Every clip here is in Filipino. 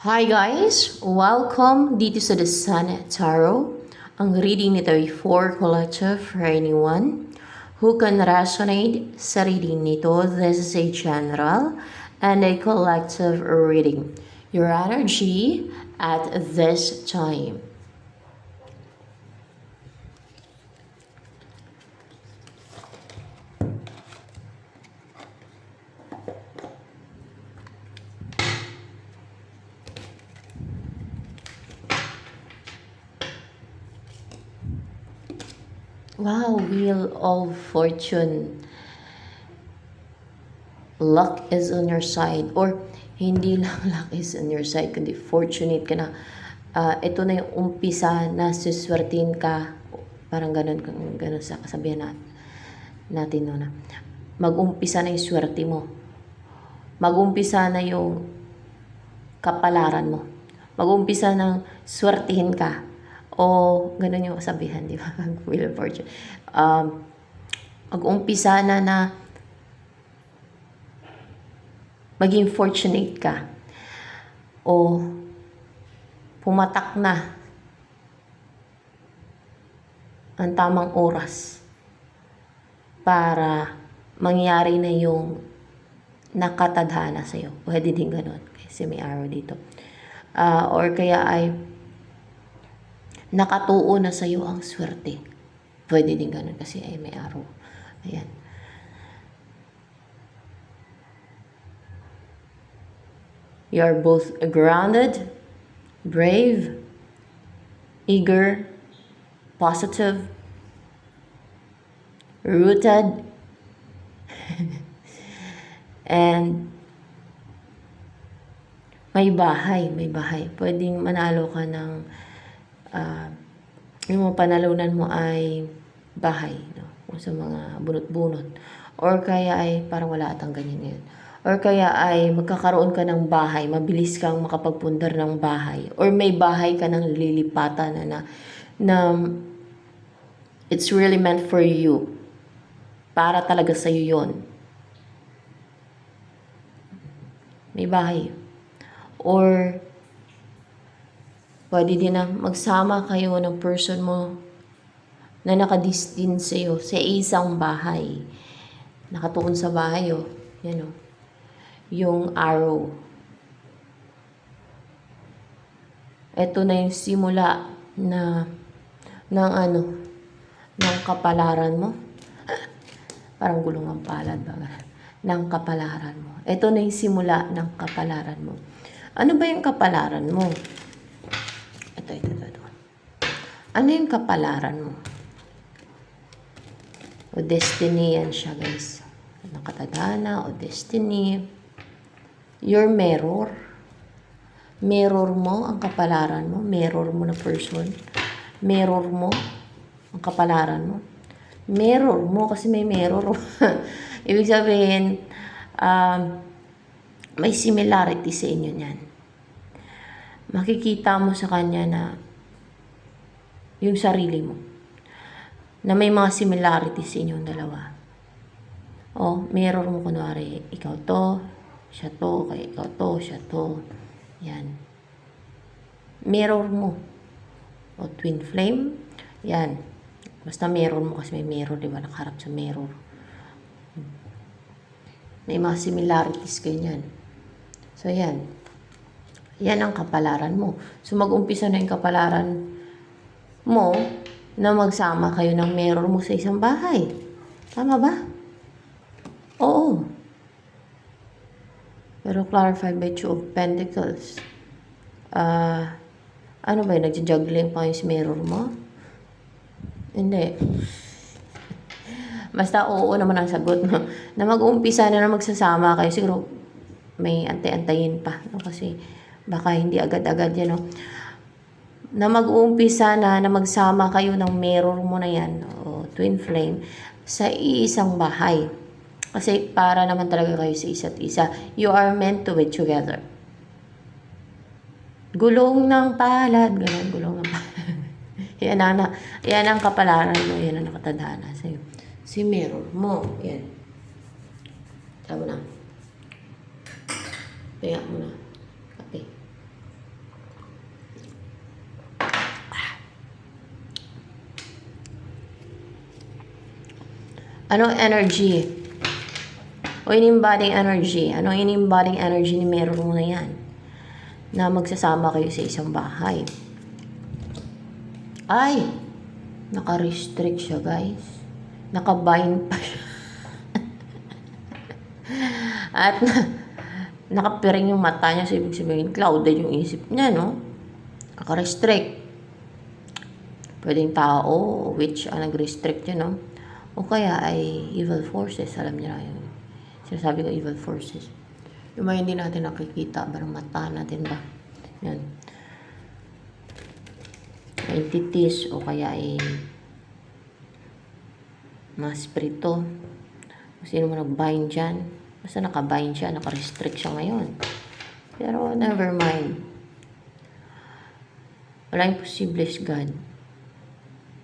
Hi guys! Welcome dito sa The Sun Tarot. Ang reading nito ay for collective for anyone who can resonate sa reading nito. This is a general and a collective reading. Your energy at this time. Wow, Wheel of Fortune. Luck is on your side. Or hindi lang luck is on your side, kundi fortunate ka na. Ito na yung umpisa na suswertin ka. Parang ganun sa kasabihan natin no, na mag-umpisa na yung swerte mo. Mag-umpisa na yung kapalaran mo. Mag-umpisa ng swertihin ka. O ganun yung kasabihan, di ba? Wheel of Fortune. Mag-umpisa na maging fortunate ka. O pumatak na ang tamang oras para mangyari na yung nakatadhana sa'yo. Pwede din ganun. Kasi may arrow dito. Or kaya ay nakatuo na sa'yo ang swerte. Pwede din ganun kasi ay may arrow. Ayan. You are both grounded, brave, eager, positive, rooted, and may bahay. Pwedeng manalo ka ng yung mga panalunan mo ay bahay, no? Kung sa mga bunot-bunot. Or kaya ay parang wala atang ganyan ngayon. Or kaya ay magkakaroon ka ng bahay, mabilis kang makapagpundar ng bahay. Or may bahay ka ng lilipatan na it's really meant for you. Para talaga sa'yo yun. May bahay. Or pwede din na magsama kayo ng person mo na nakadistin sa'yo sa isang bahay. Nakatuon sa bahay, oh. Yan, oh. Yung arrow. Ito na yung simula ng kapalaran mo. Parang gulong ang palad ba? Ng kapalaran mo. Ito na yung simula ng kapalaran mo. Ano ba yung kapalaran mo? Ito. Ano yung kapalaran mo? O destiny yan siya, guys. Nakatadhana o destiny. Your mirror. Mirror mo ang kapalaran mo. Mirror mo na person. Mirror mo ang kapalaran mo. Mirror mo kasi may mirror. Ibig sabihin, may similarity sa inyo niyan. Makikita mo sa kanya na yung sarili mo. Na may mga similarities sa inyong dalawa. O, mirror mo kunwari, ikaw to, siya to, kaya ikaw to, siya to. Yan. Mirror mo. O, twin flame. Yan. Basta mirror mo kasi may mirror, di ba? Nakaharap sa mirror. May mga similarities kayo yan. So, yan. Yan ang kapalaran mo. So, mag-umpisa na yung kapalaran mo na magsama kayo ng mirror mo sa isang bahay. Tama ba? Oo. Pero clarified by Two of Pentacles. Ano ba yun? Nagja-juggling pa yung mirror mo? Hindi. Basta oo naman ang sagot mo. Na mag-uumpisa na magsasama kayo. Siguro may antay-antayin pa. No? Kasi baka hindi agad-agad yan. No? Na mag-uumpisa na magsama kayo ng mirror mo na yan. O twin flame. Sa iisang bahay. Kasi para naman talaga kayo sa isa't isa. You are meant to be together. Gulong ng palad. Ganun, gulong ng palad. Yan ang kapalaran mo. Yan ang nakatadhana sa'yo. Si mirror mo. Yan. Tama na. Kaya mo na. Kape. Anong energy? O inimbodying energy? Anong inimbodying energy ni meron mo na yan? Na magsasama kayo sa isang bahay. Ay! Naka-restrict siya, guys. Naka-bind pa siya. At nakapiring yung mata niya. So, ibig sabihin, clouded yung isip niya, no? Naka-restrict. Pwedeng tao, which nag-restrict yun, no? O kaya ay evil forces. Alam niyo na yun. Sinasabi ko evil forces. Yung mga hindi natin nakikita, parang mata natin ba? Yan. Entities o kaya ay mga spirito. Sino mo nag-bind dyan? Basta naka-bind siya, naka-restrict siya ngayon. Pero never mind. Wala imposible is God.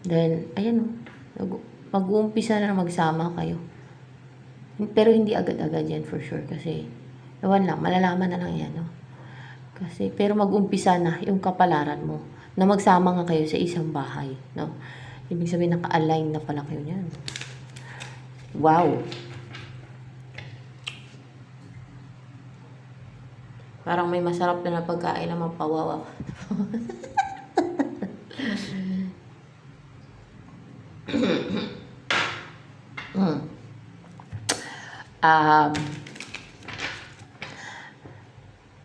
Then, ayan o. Mag-uumpisa na magsama kayo. Pero hindi agad-agad yan for sure. Kasi, ewan lang, malalaman na lang yan. No? Kasi, pero mag-umpisa na yung kapalaran mo na magsama nga kayo sa isang bahay. No? Ibig sabihin, naka-align na pala kayo niyan. Wow! Parang may masarap na pagkain na mapawawa.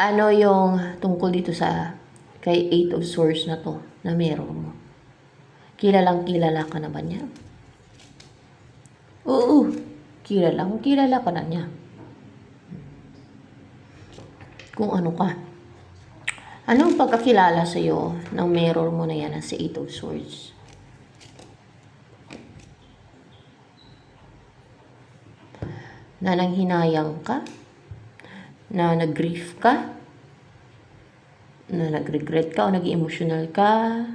Ano yung tungkol dito sa kay 8 of Swords na to na meron mo? Kilalang kilala ka na ba niya? Oo, kilala ka na niya. Kung ano ka. Anong pagkakilala sa'yo ng mirror mo na yan sa 8 of Swords? Na nanghinayang ka? Na nag-grief ka? Na nag-regret ka o nag-emotional ka?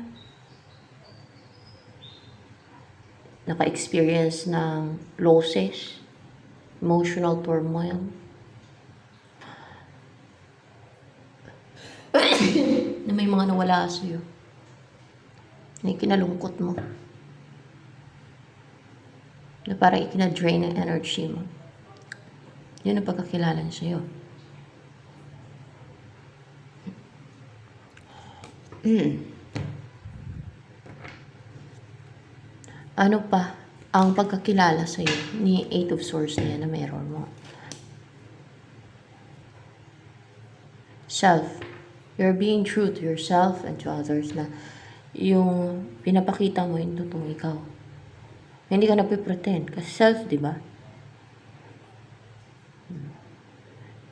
Naka-experience ng losses? Emotional turmoil? Na may mga nawala sa'yo? Na ikinalungkot mo? Na parang ikina-drain ang energy mo? Yun ang pagkakilala niya sa'yo. Ano pa ang pagkakilala sa'yo ni 8 of Swords na yan na meron mo? Self. You're being true to yourself and to others na yung pinapakita mo yung totoong ikaw. Hindi ka napipretend. Kasi self, di ba?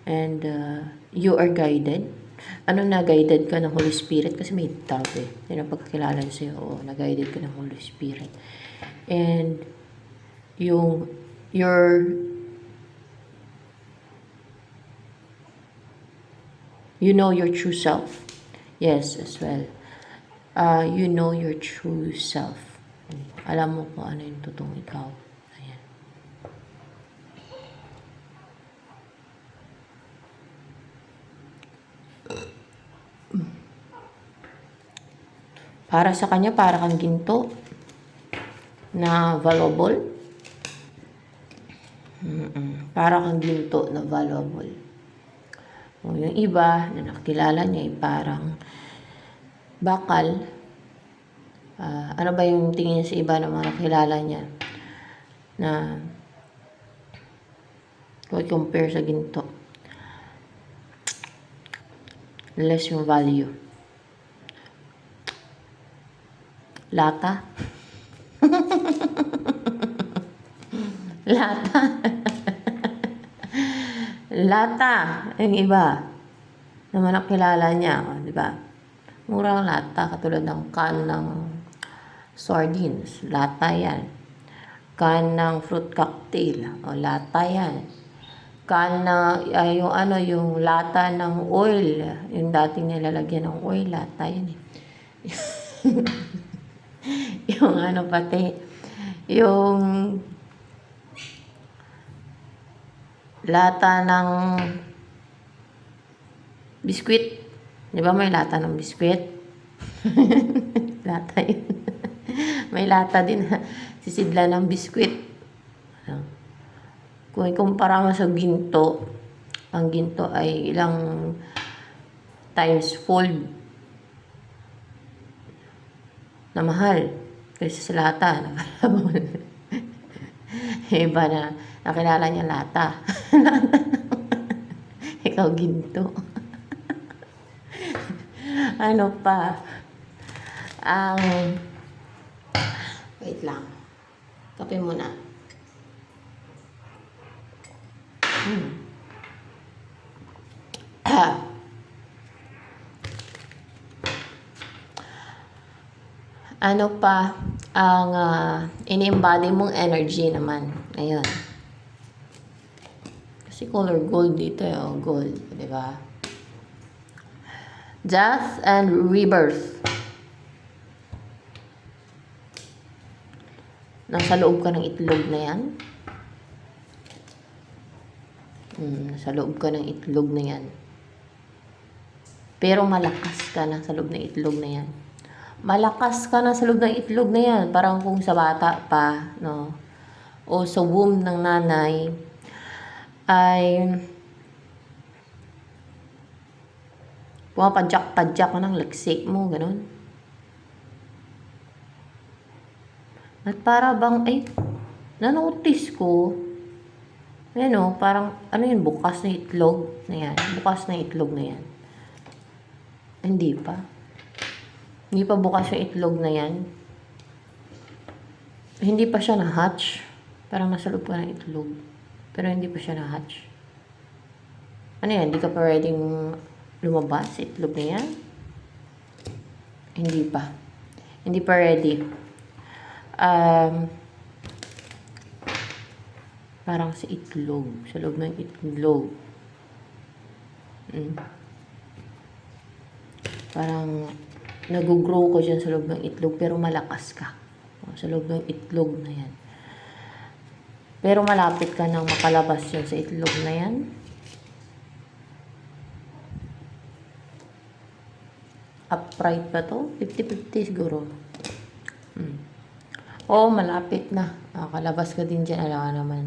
And you are guided. Ano na-guided ka ng Holy Spirit? Kasi may doubt eh. Yan ang pagkakilala sa'yo. Oo, na-guided ka ng Holy Spirit. And you know your true self. Yes, as well. You know your true self. Alam mo kung ano yung totoong ikaw. Ayan. Para sa kanya, para kang ginto na valuable. Para kang ginto na valuable. O yung iba na nakilala niya ay parang bakal. Ano ba yung tingin niya sa iba na mga nakilala niya na kung i-compare sa ginto, less yung value. Lata. Lata. Lata. Yung iba naman nakilala niya, di ba? Murang lata, katulad ng can ng sardines. Lata yan. Can ng fruit cocktail. O, lata yan. Can na, yung lata ng oil. Yung dating nilalagyan ng oil, lata yan eh. Yung pati, yung lata ng biskwit. Di ba may lata ng biskwit? Lata yun. May lata din, sisidla ng biskwit. Kung ikumpara mo sa ginto, ang ginto ay ilang times fold na mahal kaysa sa lata. Iba na nakilala niya lata. Ikaw ginto. Ano pa? Ang wait lang. Kape muna. Ano pa ang ini-embody mong energy naman? Ayun. Kasi color gold dito, gold, di ba? Death and rebirth. Nasa loob ka ng itlog na yan. Nasa loob ka ng itlog na yan. Pero malakas ka na sa loob ng itlog na yan. Malakas ka na sa loob ng itlog na yan. Parang kung sa bata pa, no? O sa womb ng nanay, ay pumapadyak-padyak ka ng lagsik mo, ganun. At para bang, nanotice ko, parang, bukas na itlog na yan. Bukas na itlog na yan. Hindi pa. Hindi pa bukas yung itlog na yan. Hindi pa siya na-hatch. Parang nasa loob ka ng itlog. Pero hindi pa siya na-hatch. Ano yan? Hindi ka pa pwedeng lumabas sa itlog na yan? Hindi pa. Hindi pa ready. Parang sa itlog. Sa loob ng itlog. Parang nag-grow ko dyan sa loob ng itlog pero malakas ka. Sa loob ng itlog na yan. Pero malapit ka nang makalabas yan sa itlog na yan. Upright ba to? 50-50 siguro. Oo, malapit na. Makalabas ka din dyan. Alam ka naman.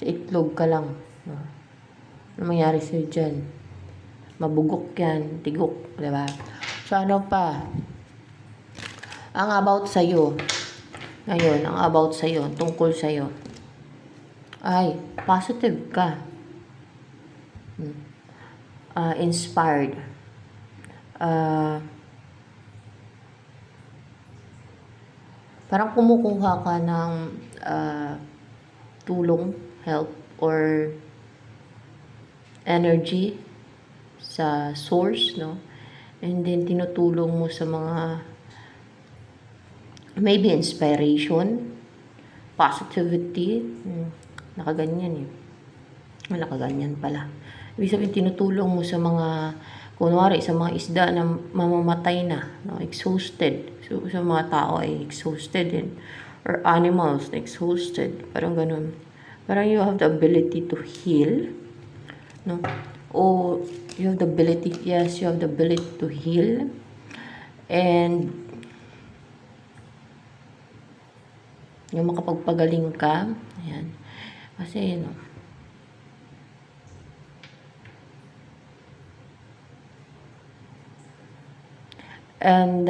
Sa itlog ka lang. Ano mangyari sa'yo dyan? Mabugok yan. Tigok. Diba? So, ano pa? Ang about sa'yo. Ngayon, ang about sa'yo. Tungkol sa'yo. Ay, positive ka. Inspired. Parang kumukuha ka ng tulong, help, or energy sa source, no? And then, tinutulong mo sa mga maybe inspiration, positivity. Nakaganyan Nakaganyan pala. Ibig sabihin, tinutulong mo sa mga, kunwari, sa mga isda na mamamatay na, no? Exhausted. So, sa mga tao ay exhausted din. Or animals na exhausted. Parang ganun. Parang you have the ability to heal. No? O, you have the ability, yes, you have the ability to heal. And, yung makapagpagaling ka. Ayan. Kasi, and,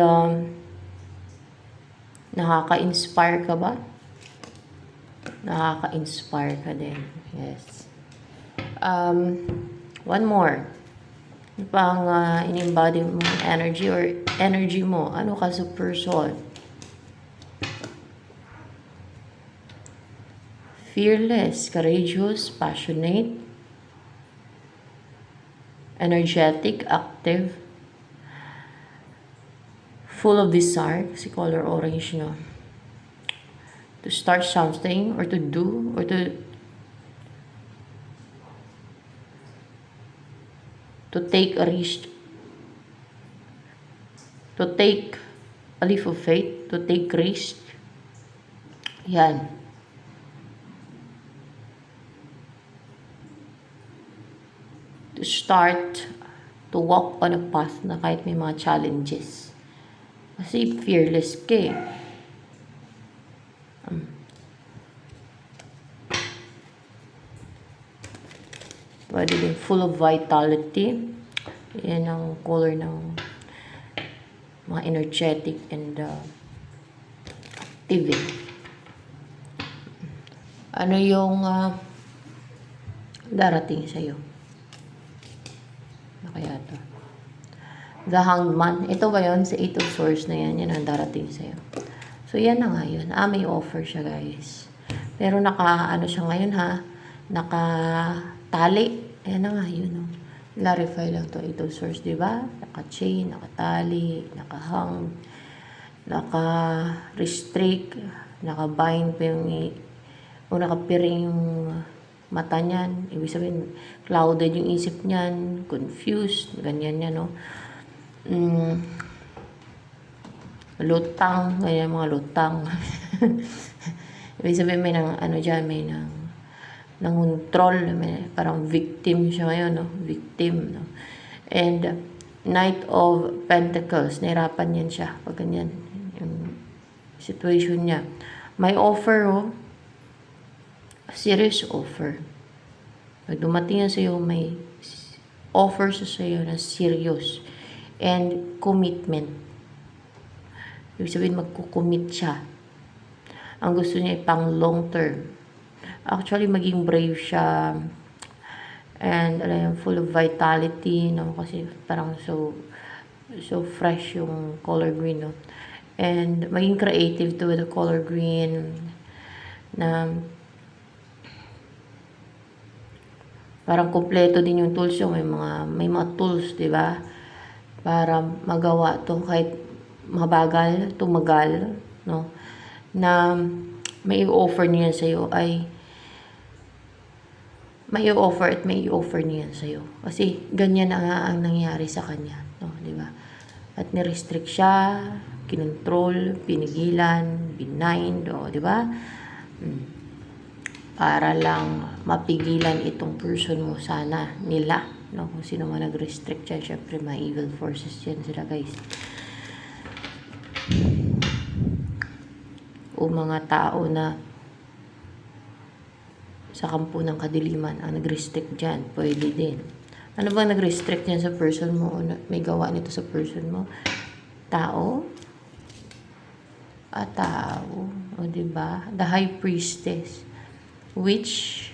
nakaka-inspire ka ba? Nakaka-inspire ka din. Yes. One more. Ano pang in-embody mo energy or energy mo? Ano ka sa person? Fearless, courageous, passionate, energetic, active, full of desire, kasi color orange, no? To start something, or to do, or to take a risk, to take a leap of faith, to take risk. Yan. To start to walk on a path na kahit may mga challenges. Kasi fearless ka eh. Pwede din full of vitality. Yan ang color ng mga energetic and active. Ano yung darating sa'yo? Ano kaya to? The Hanged Man. Ito ba yun? Sa 8 of Swords na yan. Yan ang darating sa'yo. So, yan na nga yun. May offer siya, guys. Pero ano siya ngayon, ha? Nakatali. Ayan na nga yun, no? Clarify lang to 8 of Swords, diba? Naka-chain, nakatali, naka-hang, naka-restrict, naka-bind pa yung o nakapiring yung mata niyan. Ibig sabihin, clouded yung isip niyan, confused, ganyan yan, no? Lutang, ganyan mga lutang. Ibig sabihin, may dyan, may nanguntrol, parang victim siya ngayon, no? Victim, no? And Knight of Pentacles, nahirapan yan siya pag ganyan, yung situation niya. May offer, oh. Serious offer. Pag dumating yan sa'yo, may offer sa sa'yo na serious and commitment. Ibig sabihin, magkukommit siya. Ang gusto niya ay pang long term. Actually, maging brave siya. And, full of vitality, no? Kasi parang so fresh yung color green, no? And, maging creative to with the color green. Na, parang kompleto din yung tools yung may mga tools, 'di ba? Para magawa to kahit mabagal, tumagal, no? Na may i-offer niya sa iyo ay may i-offer at may i-offer niya sa iyo. Kasi ganyan na nga ang nangyari sa kanya, no, 'di ba? At ni-restrict siya, kinontrol, pinigilan, binind, 'di ba? Para lang mapigilan itong person mo sana nila, no? Kung sino man nag-restrict dyan, syempre mga evil forces yan sila, guys. O mga tao na sa kampo ng kadiliman ang nag-restrict dyan, pwede din. Ano bang nag-restrict yan sa person mo? O may gawa nito sa person mo? Tao? Tao. O, diba? The High Priestess. Which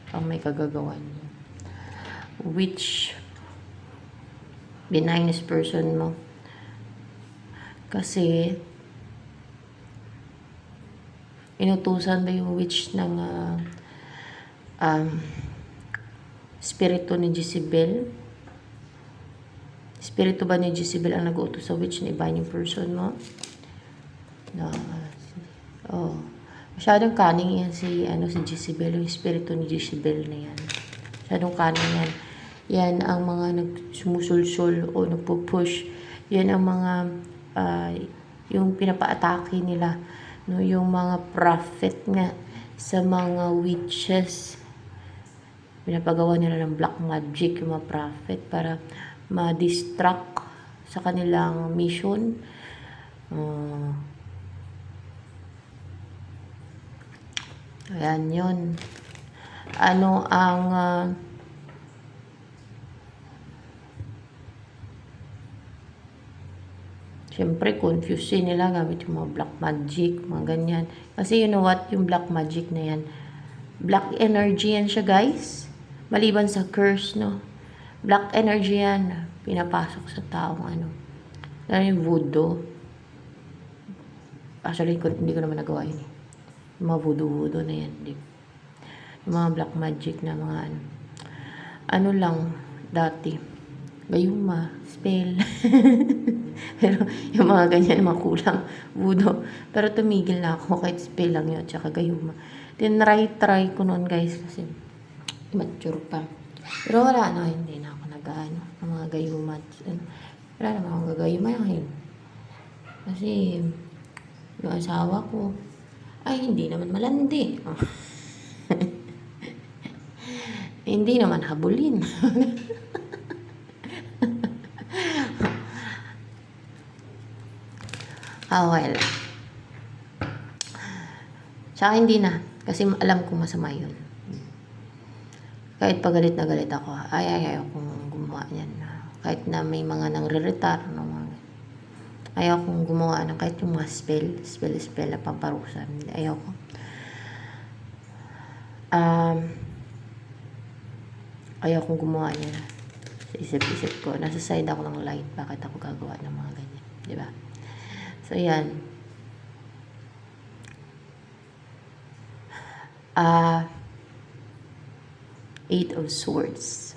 ang may kagagawan, which benign person mo kasi inutusan ba yung witch ng spirito ni Jezebel? Spirito ba ni Jezebel ang nag-uutos sa witch na ibahin yung person mo? No. Masyadong cunning yan si Jezebel, yung espiritu ni Jezebel na yan. Masyadong cunning yan. Yan ang mga sumusulsul o nagpo-push. Yan ang mga yung pinapa-atake nila, no, yung mga prophet nga sa mga witches. Pinapagawa nila ng black magic yung mga prophet para ma-distract sa kanilang mission. Ayan yun. Ano ang siyempre confused nila gamit yung mga black magic, mga ganyan. Kasi you know what, yung black magic na yan, black energy yan siya, guys. Maliban sa curse, no? Black energy yan, pinapasok sa taong lalo yung voodoo. Actually, hindi ko naman nagawa yun, eh. Yung mga voodoo na yan, yung mga black magic na mga lang dati, gayuma, spell. Pero yung mga ganyan, mga kulang voodoo. Pero tumigil na ako kahit spell lang yun, tsaka gayuma. Try ko noon, guys, kasi mature pa. Pero wala na, hindi na ako nag-ano ng mga gayuma. Wala naman akong gagayuma yun. Kasi yung asawa ko ay hindi naman malandi. Hindi naman habulin. Well. Tsaka hindi na. Kasi alam ko masama yun. Kahit pagalit na galit ako, ayaw kong gumawa yan. Kahit na may mga nangre-retar, ayaw kong gumawa ng kahit yung mga spell na pamparusa. Ayaw ko. Ayaw kong gumawa niya. Sa isip-isip ko, nasa side ako ng light. Bakit ako gagawa ng mga ganyan? Diba? So, yan. Eight of Swords.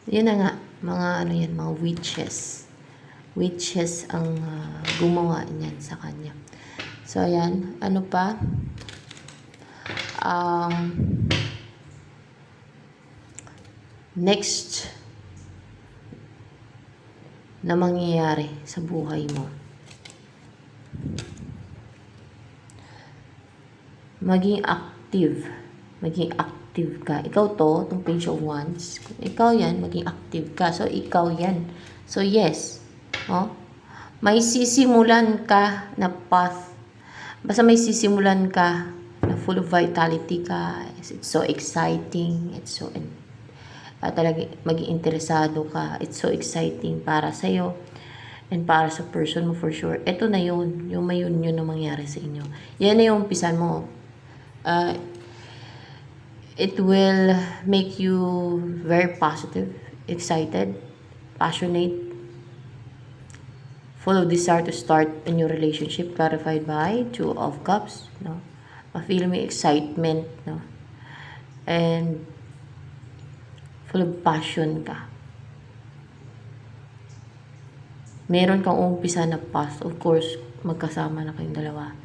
Yun na nga, mga witches. Witches ang gumawa niyan sa kanya. So, ayan. Ano pa? Next na mangyayari sa buhay mo. Maging active ka. Ikaw itong Page of Wands. Ikaw yan, maging active ka. So, ikaw yan. So, yes. May sisimulan ka na path. Basta may sisimulan ka na full of vitality ka. It's so exciting. It's so talagang maging interesado ka. It's so exciting para sa'yo and para sa person mo for sure. Ito na yun. Yung yun na mangyari sa inyo. Yan na yung umpisan mo. It will make you very positive, excited, passionate, full of desire to start a new relationship, clarified by Two of Cups, no? Ma-feel mo excitement, no? And full of passion ka. Meron kang umpisa na past, of course, magkasama na kayong dalawa.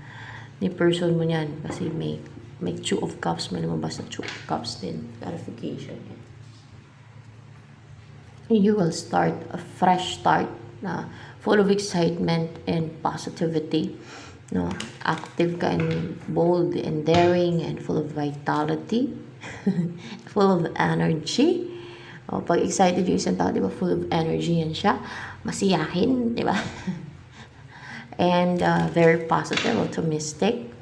Ni person mo niyan kasi may Two of Cups, may lumabas na Two of Cups din. Clarification. You will start a fresh start na full of excitement and positivity. No? Active ka and bold and daring and full of vitality. Full of energy. Pag excited yung isang tao, di ba? Full of energy yan siya. Masiyahin, di ba? And very positive, optimistic.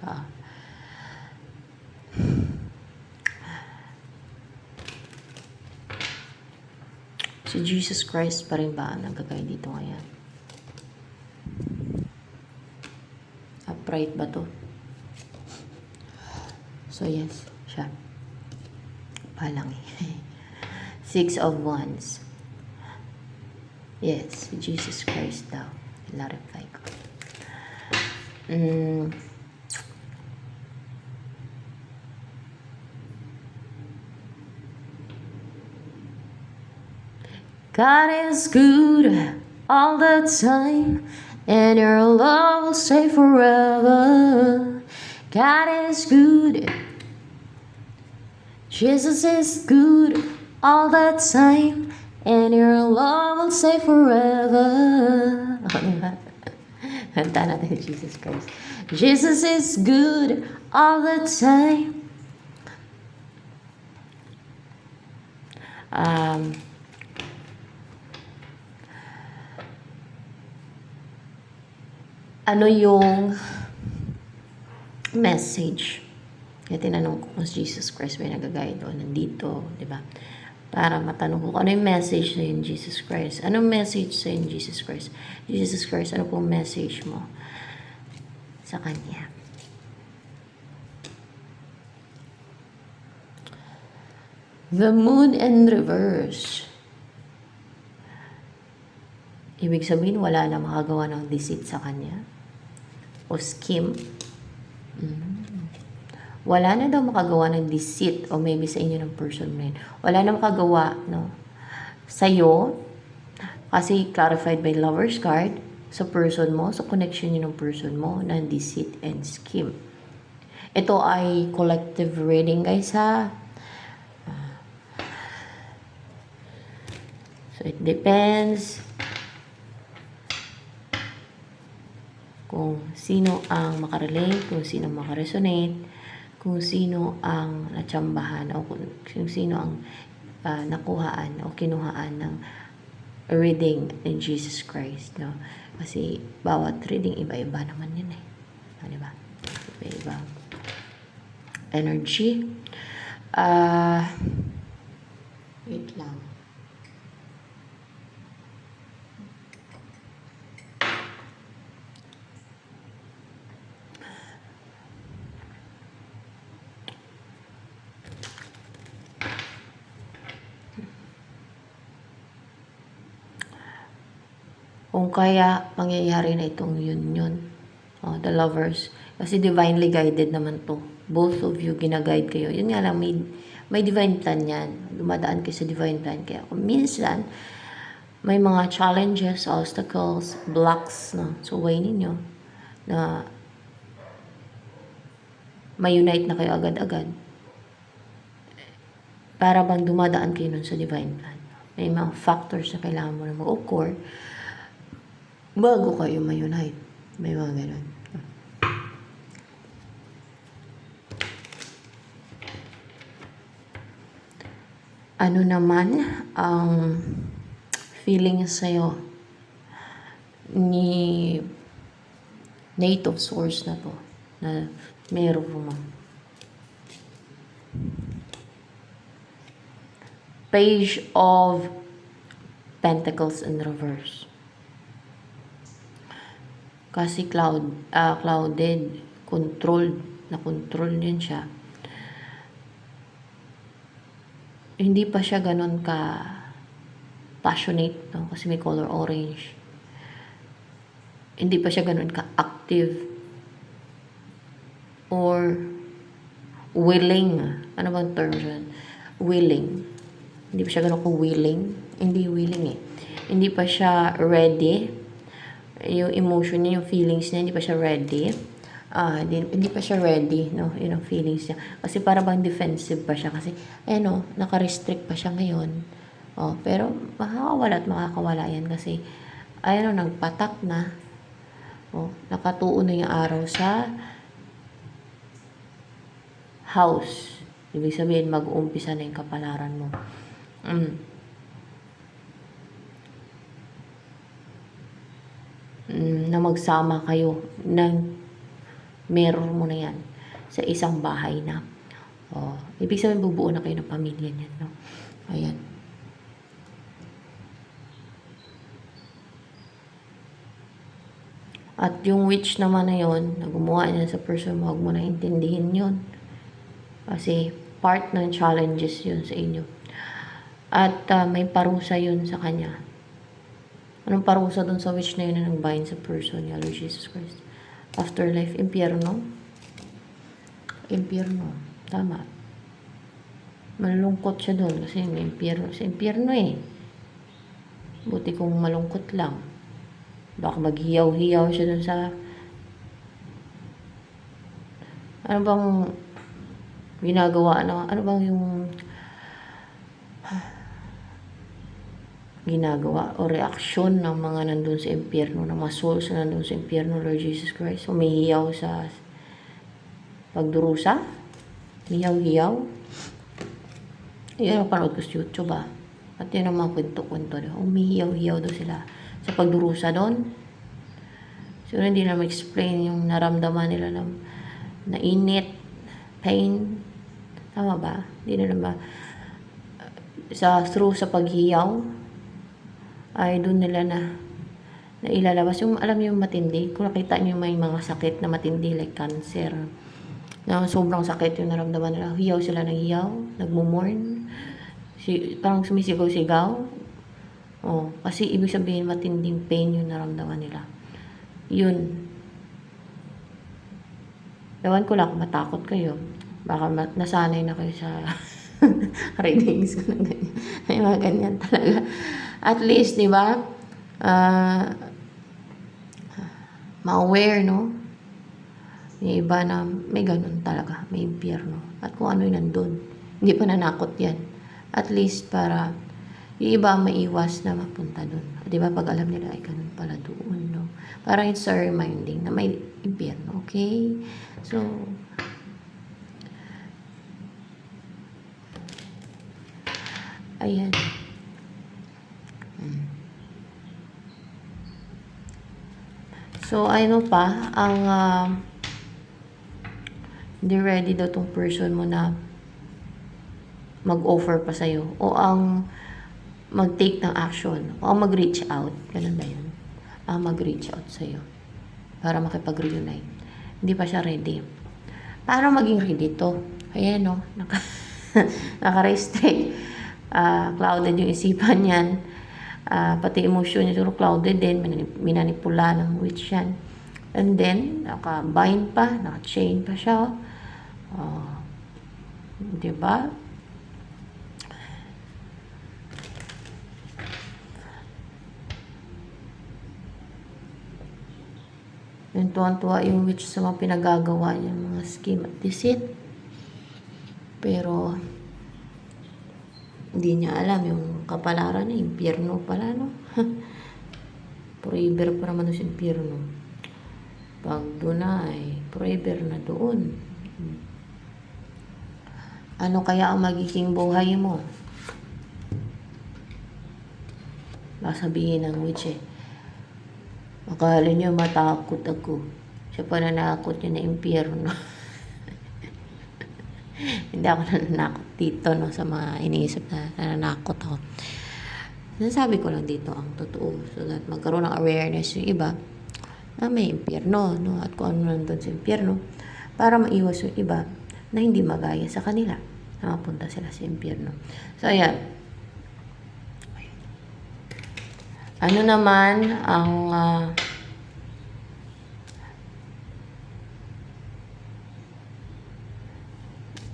Si Jesus Christ pa rin ba ang nagkagay dito ngayon? Upright ba to? So yes, siya. Palang eh. Six of Wands. Yes, si Jesus Christ daw. Clarify ko. God is good all the time, and your love will stay forever. God is good. Jesus is good all the time, and your love will stay forever. Kanta natin Jesus Christ. Jesus is good all the time. Ano yung message? Kaya tinanong ko kung Jesus Christ may nagagaya doon, nandito, di ba? Para matanong ko ano yung message sa in Jesus Christ. Anong message sa in Jesus Christ? Jesus Christ, ano pong message mo sa Kanya? The Moon in Reverse. Ibig sabihin, wala na makagawa ng deceit sa Kanya. O scheme. Wala na daw makagawa ng deceit o maybe sa inyo ng person mo yun. Wala na makagawa, no? Sa'yo, kasi clarified by Lover's card, sa person mo, sa connection nyo ng person mo, ng deceit and scheme. Ito ay collective reading, guys, ha? So, it depends kung sino ang makarelate, kung sino makaresonate, kung sino ang natsambahan, o kung sino ang nakuhaan o kinuhaan ng reading in Jesus Christ. No? Kasi bawat reading iba-iba naman yun eh. Di ba? Iba-iba energy. Wait lang. Kung kaya pangyayari na itong union, the lovers, kasi divinely guided naman to. Both of you, ginaguide kayo. Yun nga lang, may divine plan yan. Dumadaan kayo sa divine plan. Kaya kung minsan, may mga challenges, obstacles, blocks, no? So, way ninyo na may-unite na kayo agad-agad. Para bang dumadaan kayo nun sa divine plan. May mga factors na kailangan mo na mag-occur bago kayo may-unite. May mga ganun. Ano naman ang feeling sa'yo ni native source na to, na meron mo? Page of Pentacles in reverse. Kasi clouded, controlled, na-control din siya. Hindi pa siya ganun ka passionate, no? Kasi may color orange. Hindi pa siya ganun ka active or willing. Ano bang term dyan? Willing. Hindi pa siya ganun ka willing. Hindi willing eh. Hindi pa siya ready. Yung emotion niya, yung feelings niya, hindi pa siya ready. Hindi pa siya ready, no? Yun ang feelings niya. Kasi para bang defensive pa siya. Kasi, naka-restrict pa siya ngayon. Pero, makakawala at makakawala yan. Kasi, nagpatak na. Nakatuon na yung araw sa house. Ibig sabihin, mag-uumpisa na yung kapalaran mo. Na magsama kayo ng mirror mo na yan sa isang bahay na. Ibig sabihin, bubuo na kayo ng pamilya niyan, no? Ayan. At yung witch naman na yun, na gumawa niya sa person mo, huwag mo na intindihin yun. Kasi part ng challenges yun sa inyo. At may parusa yun sa kanya. Anong parusa dun sa witch na yun na nagbind sa person niya, Lord Jesus Christ? Afterlife, impyerno. Impyerno. Tama. Malungkot siya dun kasi may impyerno. Sa impyerno eh. Buti kung malungkot lang. Baka maghiyaw-hiyaw siya dun sa... Ano bang ginagawa na? Ano bang yung ginagawa o reaksyon ng mga nandun sa impyerno, ng mga souls na nandun sa impyerno, Lord Jesus Christ? Umihiyaw sa pagdurusa? Hiyaw-hiyaw? Yan ang panood ko sa YouTube At yun ang mga kwento-kwento. Umihiyaw-hiyaw daw sila sa pagdurusa doon. Siguro hindi na ma-explain yung naramdaman nila na init, pain. Tama ba? Hindi na naman through sa paghiyaw ay doon nila na ilalabas yung, alam niyo, yung matindi. Kung nakita niyo may mga sakit na matindi like cancer, na sobrang sakit yung naramdaman nila, hiyaw sila ng hiyaw, nagmumorn, parang sumisigaw-sigaw. Kasi ibig sabihin matinding pain yung naramdaman nila. Yun. Ewan ko lang kung matakot kayo. Baka nasanay na kayo sa readings ko ng ganyan. May mga ganyan talaga. At least, di ba? Ma-aware, no? Yung iba na may ganun talaga. May impyerno. At kung ano yung nandun. Hindi pa nanakot yan. At least para yung iba maiwas na mapunta dun. Di ba? Pag alam nila ay ganun pala doon, no? Para it's a reminding na may impyerno. Okay? So, ayan. So, ano pa, ang hindi ready daw tong person mo na mag-offer pa sa'yo o ang mag-take ng action o ang mag-reach out. Ganun ba yun? Ang mag-reach out sa'yo para makipag-reunite. Hindi pa siya ready. Paano maging ready to? Ayan, no? Naka-restrict. Clouded yung isipan yan. Pati emosyon niya siguro clouded din. Minanipula ng witch yan. And then, naka-bind pa, naka-chain pa siya. Diba? Yung tuwan-tuwa yung witch sa mga pinagagawa niya, mga scheme at deceit. Pero, hindi niya alam yung kapalaran na impyerno pala, no? Forever pa naman sa impyerno. Pag doon na ay forever na doon. Ano kaya ang magiging buhay mo? Sabihin ng witch eh. Akala niyo matakot ako. Siya pa nanakot niya na impyerno. Hindi ako nananakot dito, no, sa mga iniisip na nananakot ako. Sinasabi ko lang dito ang totoo so that magkaroon ng awareness yung iba na may impyerno, no, at kung ano nandun sa impyerno para maiwas yung iba na hindi magaya sa kanila na mapunta sila sa impyerno. So, ayan. Ano naman ang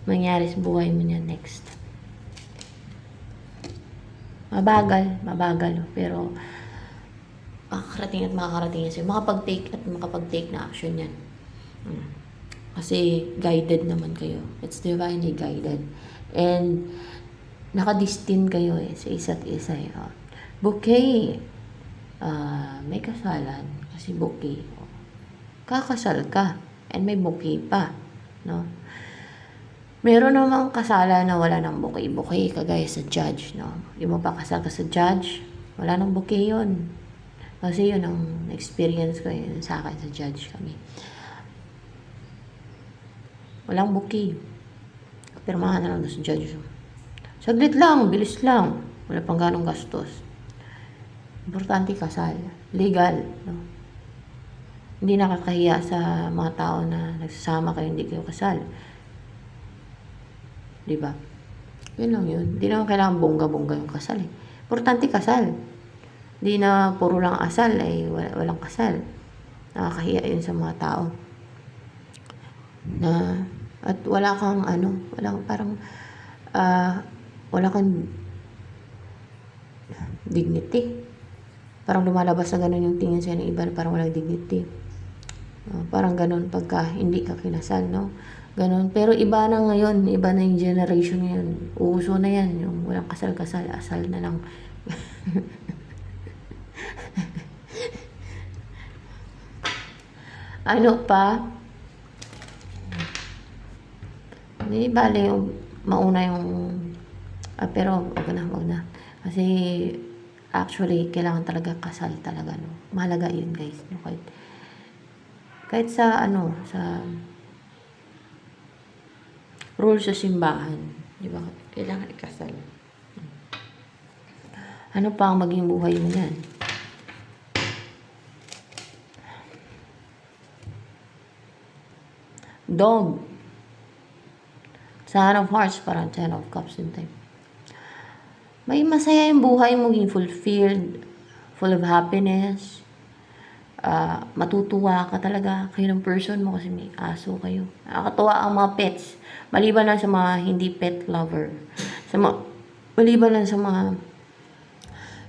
mangyari sa buhay mo niya next? Mabagal, pero makakarating yan sa'yo. Makapag-take na action yan. Kasi guided naman kayo. It's divinely guided. And nakadestin kayo sa isa't isa. Bouquet. May kasalan. Kasi bouquet. Kakasal ka. And may bouquet pa. No? Meron namang kasalan na wala ng bouquet, kagaya sa judge, no? Yung mapakasal ka sa judge, wala ng bouquet yun. Kasi yun ang experience ko yun sa akin sa judge kami. Walang bouquet. Pirmahan na lang sa judge. Saglit lang, bilis lang. Wala pang ganong gastos. Importante kasal. Legal, no? Hindi nakakahiya sa mga tao na nagsasama kayo, hindi kayo kasal. Diba? Yun lang yun. Hindi naman kailangan bongga-bongga yung kasal eh. Importante kasal. Hindi na puro lang asal eh. Walang kasal. Nakakahiya yun sa mga tao. At wala kang wala kang dignity. Parang lumalabas na ganun yung tingin sa'yo ng iba, parang walang dignity. Parang ganun pagka hindi ka kinasal, no? Ganun. Pero iba na ngayon, iba na yung generation ngayon. Uuso na yan, yung walang kasal-kasal, asal na lang. Ano pa? Hindi, bale yung mauna yung pero wag na. Kasi actually, kailangan talaga kasal talaga, no? Mahalaga yun, guys. No? Kahit sa sa rules sa simbahan, di ba? Kailangan ikasal. Ano pa ang maging buhay mo yan? Dog. Son of Hearts, parang 10 of Cups in time. May masaya yung buhay mo, maging fulfilled, full of happiness. Matutuwa ka talaga kayo ng person mo kasi may aso kayo. Nakakatuwa ang mga pets. Maliban lang sa mga hindi pet lover. Maliban lang sa mga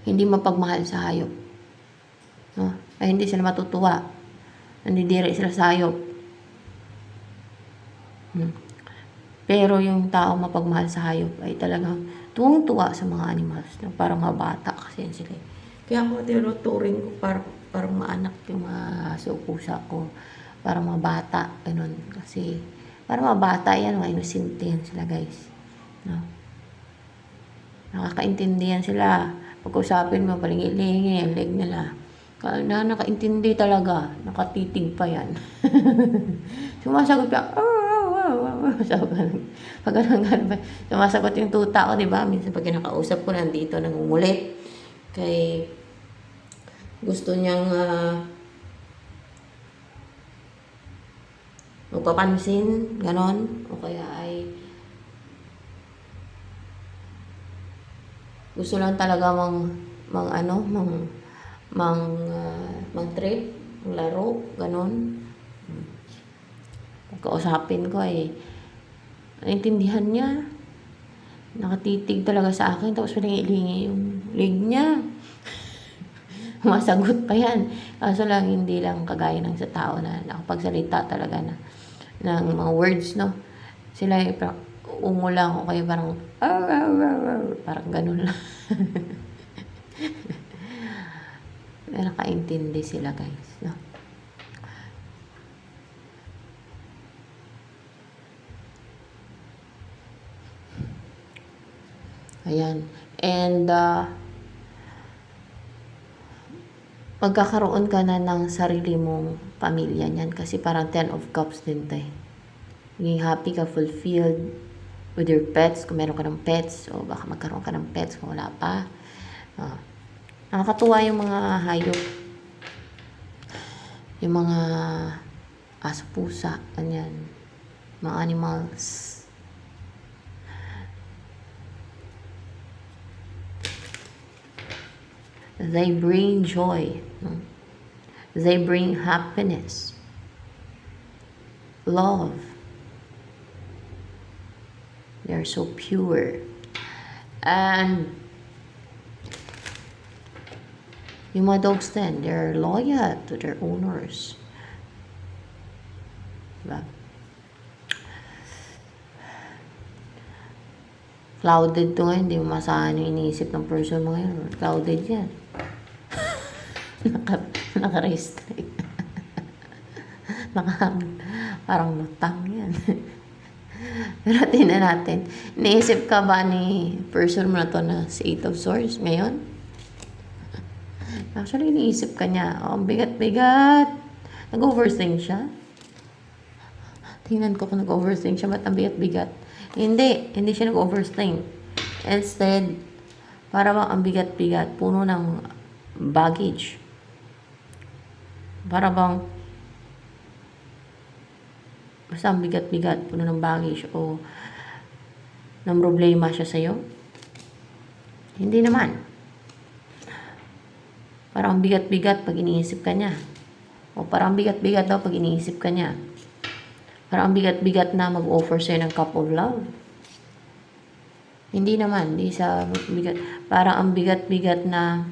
hindi mapagmahal sa hayop. No? Ay hindi sila matutuwa. Nandidiri sila sa hayop. Pero yung tao mapagmahal sa hayop ay talagang tuwang-tuwa sa mga animals. No? Parang mga bata kasi yan sila. Kaya ako tinuturing ko parang maanak yung mga pusa ko. Parang mga bata. Ganun. Kasi parang mga bata yan. Mga inosente yan sila, guys. No? Nakakaintindihan sila. Pag-usapin mo, palingi-lingi, yung leg nila. Na nakaintindi talaga, nakatitig pa yan. Sumasagot pa, pag ganun pa, sumasagot yung tuta ko, di ba? Minsan pag kinakausap ko, nandito, nangungulit. Kay, gusto niyang magpapansin, ganon. O kaya ay, gusto lang talaga mang trip, laro, ganon. Pagkausapin ko ay naintindihan niya. Nakatitig talaga sa akin, tapos pinag-ilingi yung leg niya. Masagot pa yan. Kaso lang, hindi lang kagaya ng sa tao na nakapagsalita talaga ng mga words, no? Sila yung ungo lang o kaya parang parang ganun lang. Nakaintindi sila, guys, no? Ayan. And magkakaroon ka na ng sarili mong pamilya niyan kasi parang 10 of Cups din tayo. Maging happy ka, fulfilled with your pets, kung meron ka ng pets, o baka magkaroon ka ng pets kung wala pa. Nakakatuwa yung mga hayop. Yung mga aso, pusa, ganyan. Mga animals. They bring joy. No? They bring happiness. Love. They are so pure. And yung mga dogs din, they're loyal to their owners. Diba? Clouded to ngayon, hindi mo masahan yung iniisip ng person mo ngayon. Clouded yan. Naka-restrict. Parang lutang yan. Pero tingnan natin. Naisip ka ba ni person mo na to na si 8 of Swords ngayon? Actually, iniisip ka niya. Oh, bigat-bigat. Nag-overthink siya. Tingnan ko kung nag-overthink siya. Ba't ang bigat-bigat? Hindi siya nag-overthink. Instead, para bang ang bigat-bigat, puno ng baggage. Para bang basta ang bigat-bigat, puno ng baggage o ng problema siya sa'yo. Hindi naman. Parang bigat-bigat pag iniisip ka niya. O parang bigat-bigat daw pag iniisip ka niya. Parang bigat-bigat na mag-offer sa'yo ng cup of love. Hindi naman. Hindi sa bigat. Parang ang bigat-bigat na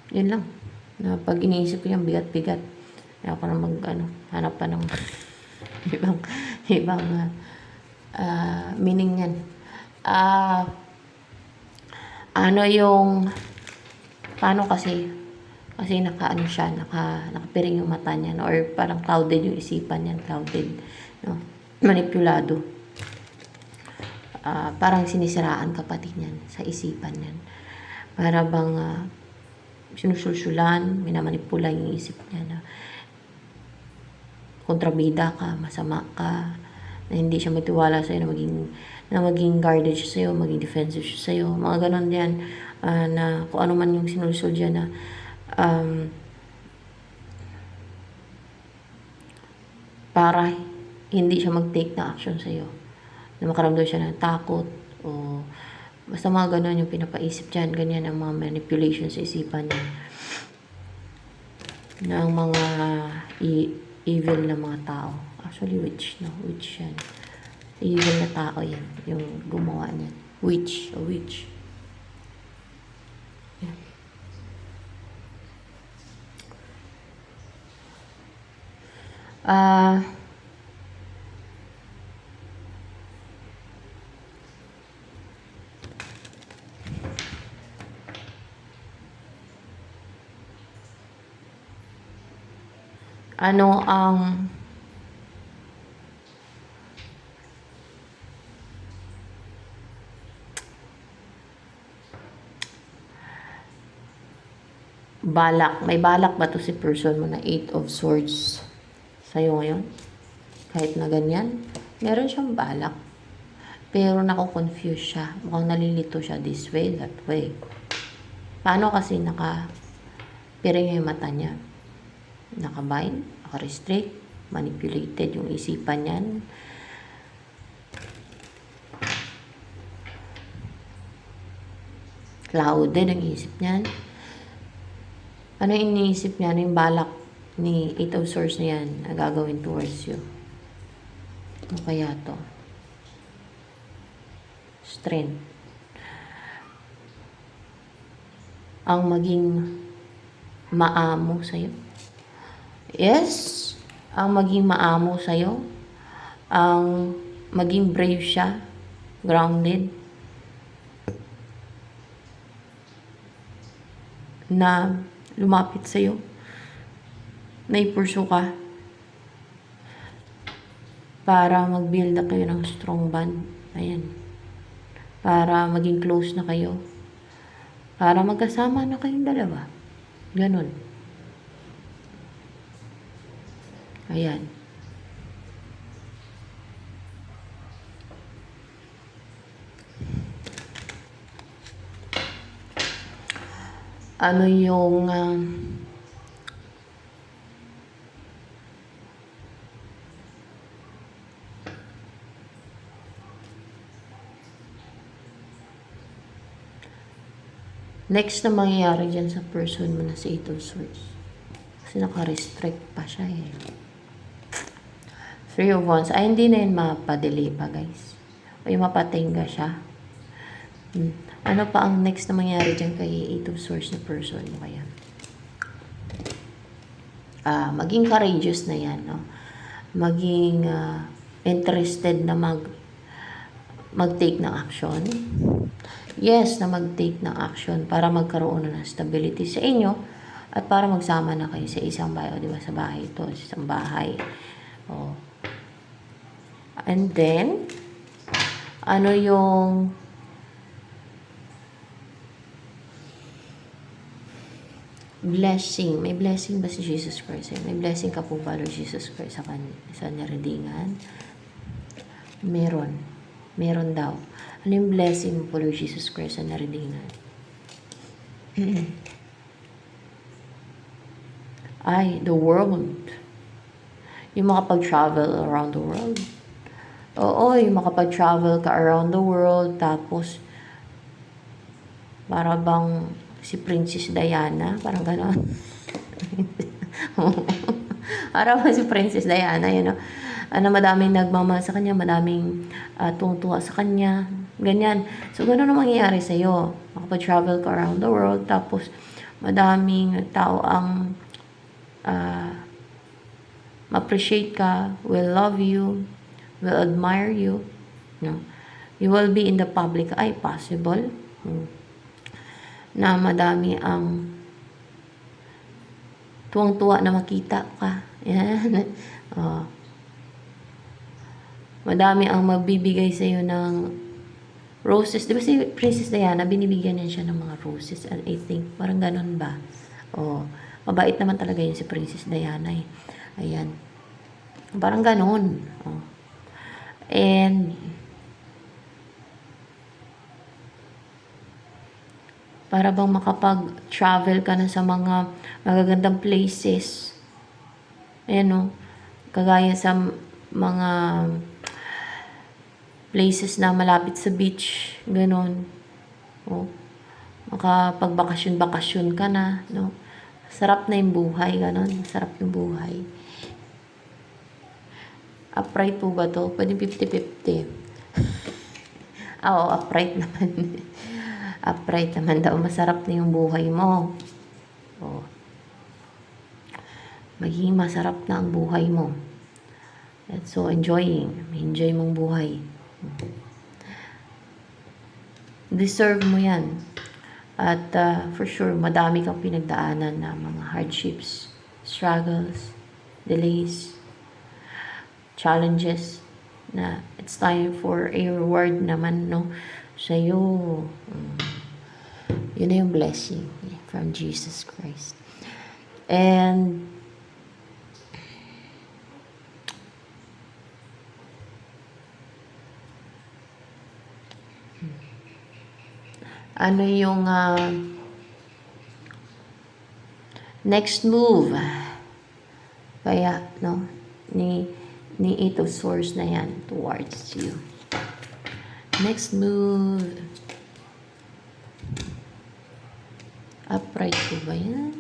yun lang. Na pag iniisip ko yung bigat-bigat. Kaya ako na hanap pa ng ibang meaning yan. Ano yung paano kasi nakaano siya, nakapiring yung mata niya, no? Or parang clouded yung isipan niya, clouded, no? Manipulado. Parang sinisiraan kapatid niyan sa isipan niyan. Para bang sinusulsulan, minamanipula yung isip niya na kontrabida ka, masama ka, na hindi siya matiwala sa'yo, na maging guarded siya sa'yo, maging defensive siya sa'yo. Mga ganon yan, na kung ano man yung sinulsul dyan na para hindi siya mag-take na action sa'yo. Na makaramdam siya ng takot o basta mga ganon yung pinapaisip dyan. Ganyan ang mga manipulation sa isipan niya. Na ang mga evil na mga tao. Actually, witch, no? Witch yan. Evil na tao yan. Yung gumawa niyan. Witch. A witch. Yan. Ano ang balak. May balak ba to si person mo na 8 of Swords sa'yo ngayon? Kahit na ganyan, meron siyang balak. Pero nako-confuse siya. Mukhang nalilito siya this way, that way. Paano kasi naka-piring yung mata niya? Nakabind, naka-restrict, manipulated yung isipan niyan. Clouded ang isip niyan. Ano yung iniisip niya? Ano yung balak ni 8 of Swords na yan na gagawin towards you? Ano kaya to? Strength. Ang maging maamo sa'yo. Yes, ang maging maamo sa'yo. Ang maging brave siya. Grounded. Na lumapit sa'yo. Na ipursu ka. Para mag-build na kayo ng strong bond. Ayan. Para maging close na kayo. Para magkasama na kayong dalawa. Ganon. Ayan. Ano yung next na mangyayari dyan sa person mo na si 8 of Swords? Kasi naka-restrict pa siya eh. 3 of Wands. Ay, hindi na yun mapadelay pa, guys. O yung mapatingga siya. Ano pa ang next na mangyayari dyan kay 8 of Swords na person mo kaya? Maging courageous na yan, no? Maging interested na mag-take ng action. Yes, na mag-take ng action para magkaroon na ng stability sa inyo at para magsama na kayo sa isang bahay. O, di ba? Sa bahay ito, sa isang bahay. O. And then, ano yung blessing? May blessing ba si Jesus Christ? May blessing ka po ba, Lord Jesus Christ, sa naredingan? Meron. Meron daw. Ano yung blessing mo po, Lord Jesus Christ, sa naredingan? Ay, the world. Yung makapag-travel around the world. Oo, yung makapag-travel ka around the world, tapos para bang si Princess Diana, parang gano'n. Para bang si Princess Diana, yun, no? Madaming nagmamahal sa kanya, madaming tungtuwa sa kanya, ganyan. So, gano'n ang mangyayari sa'yo. Makapag-travel ka around the world, tapos madaming tao ang ma-appreciate ka, will love you, will admire you, no? You will be in the public eye, possible. Na madami ang tuwang-tuwa na makita ka. Yan. Madami ang magbibigay sa iyo ng roses. Di ba si Princess Diana, binibigyan niya siya ng mga roses, and I think, parang ganun ba? Mabait naman talaga yun si Princess Diana eh. Ayan. Parang ganun. And para bang makapag-travel ka na sa mga magagandang places. Ayan, no? Kagaya sa mga places na malapit sa beach. Ganon. Makapag-bakasyon-bakasyon ka na, no? Sarap na yung buhay, ganon. Sarap yung buhay. Upright po ba to? Pwede 50-50. Oo, upright naman. Upright naman daw. Masarap na yung buhay mo. Maging masarap na ang buhay mo. That's so enjoying. Enjoy mong buhay. Deserve mo yan. At for sure, madami kang pinagdaanan na mga hardships, struggles, delays, challenges, na it's time for a reward naman, no? Sa'yo. Yun na yung blessing. from Jesus Christ. And ano yung next move kaya no ni Eight of Swords na yan towards you. Next move, upright ko ba yan?